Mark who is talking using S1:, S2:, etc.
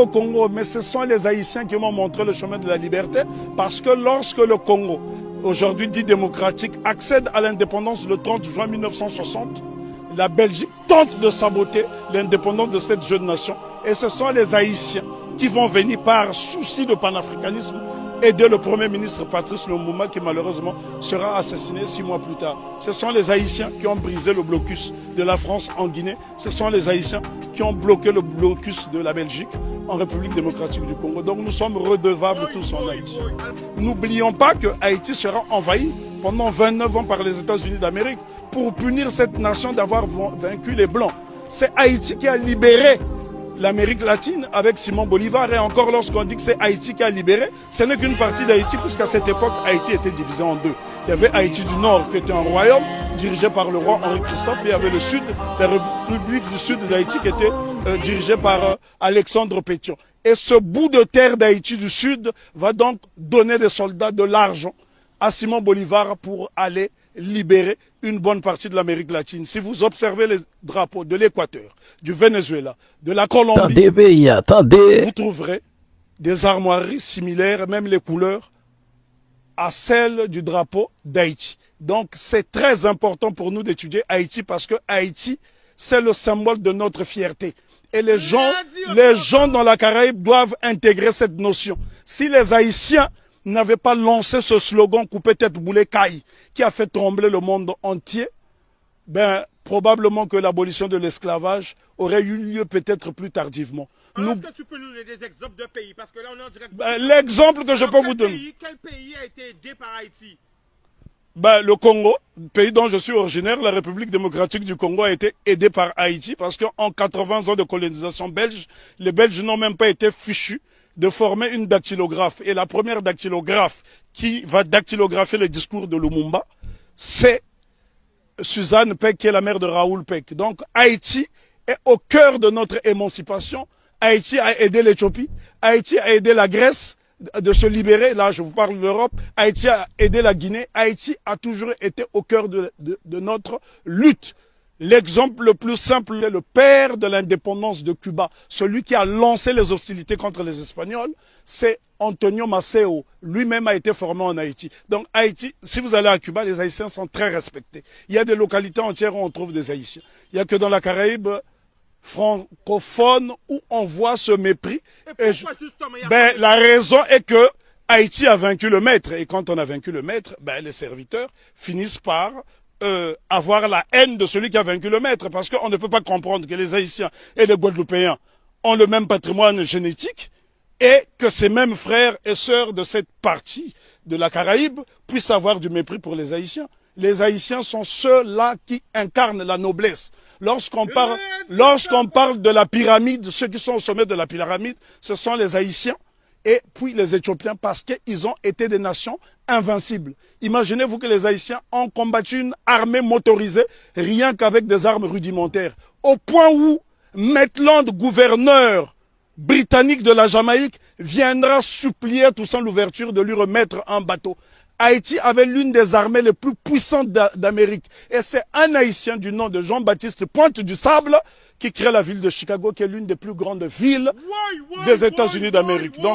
S1: au Congo, mais ce sont les Haïtiens qui m'ont montré le chemin de la liberté, parce que lorsque le Congo, aujourd'hui dit démocratique, accède à l'indépendance le 30 juin 1960, la Belgique tente de saboter l'indépendance de cette jeune nation. Et ce sont les Haïtiens qui vont venir par souci de panafricanisme aider le Premier ministre Patrice Lumumba qui malheureusement sera assassiné 6 mois plus tard. Ce sont les Haïtiens qui ont brisé le blocus de la France en Guinée. Ce sont les Haïtiens qui ont bloqué le blocus de la Belgique en République démocratique du Congo. Donc nous sommes redevables tous en Haïti. N'oublions pas que Haïti sera envahi pendant 29 ans par les États-Unis d'Amérique pour punir cette nation d'avoir vaincu les Blancs. C'est Haïti qui a libéré l'Amérique latine avec Simon Bolivar. Et encore, lorsqu'on dit que c'est Haïti qui a libéré, ce n'est qu'une partie d'Haïti, puisqu'à cette époque, Haïti était divisé en deux. Il y avait Haïti du Nord, qui était un royaume dirigé par le roi Henri Christophe, et il y avait le Sud, la République du Sud d'Haïti, qui était dirigée par Alexandre Pétion. Et ce bout de terre d'Haïti du Sud va donc donner des soldats de l'argent à Simon Bolivar pour aller libérer une bonne partie de l'Amérique latine. Si vous observez les drapeaux de l'Équateur, du Venezuela, de la Colombie, vous trouverez des armoiries similaires, même les couleurs, à celles du drapeau d'Haïti. Donc c'est très important pour nous d'étudier Haïti parce que Haïti, c'est le symbole de notre fierté. Et les gens dans la Caraïbe doivent intégrer cette notion. Si les Haïtiens n'avait pas lancé ce slogan coupé tête boulet caille qui a fait trembler le monde entier, ben probablement que l'abolition de l'esclavage aurait eu lieu peut-être plus tardivement.
S2: Est-ce que tu peux nous donner des exemples de pays? Parce que là, on est en direct.
S1: L'exemple que je peux vous donner.
S2: Quel pays a été aidé par Haïti?
S1: Le Congo, pays dont je suis originaire, la République démocratique du Congo a été aidée par Haïti parce qu'en 80 ans de colonisation belge, les Belges n'ont même pas été fichus de former une dactylographe. Et la première dactylographe qui va dactylographier le discours de Lumumba, c'est Suzanne Peck, qui est la mère de Raoul Peck. Donc Haïti est au cœur de notre émancipation. Haïti a aidé l'Éthiopie, Haïti a aidé la Grèce de se libérer. Là, je vous parle de l'Europe. Haïti a aidé la Guinée. Haïti a toujours été au cœur de notre lutte. L'exemple le plus simple est le père de l'indépendance de Cuba, celui qui a lancé les hostilités contre les Espagnols, c'est Antonio Maceo. Lui-même a été formé en Haïti. Donc Haïti, si vous allez à Cuba, les Haïtiens sont très respectés. Il y a des localités entières où on trouve des Haïtiens. Il n'y a que dans la Caraïbe francophone où on voit ce mépris. La raison est que Haïti a vaincu le maître. Et quand on a vaincu le maître, les serviteurs finissent par avoir la haine de celui qui a vaincu le maître. Parce qu'on ne peut pas comprendre que les Haïtiens et les Guadeloupéens ont le même patrimoine génétique et que ces mêmes frères et sœurs de cette partie de la Caraïbe puissent avoir du mépris pour les Haïtiens. Les Haïtiens sont ceux-là qui incarnent la noblesse. Lorsqu'on parle de la pyramide, ceux qui sont au sommet de la pyramide, ce sont les Haïtiens et puis les Éthiopiens parce qu'ils ont été des nations invincibles. Imaginez-vous que les Haïtiens ont combattu une armée motorisée rien qu'avec des armes rudimentaires. Au point où Maitland, gouverneur britannique de la Jamaïque, viendra supplier Toussaint Louverture de lui remettre un bateau. Haïti avait l'une des armées les plus puissantes d'Amérique. Et c'est un Haïtien du nom de Jean-Baptiste Pointe du Sable qui crée la ville de Chicago, qui est l'une des plus grandes villes des États-Unis d'Amérique.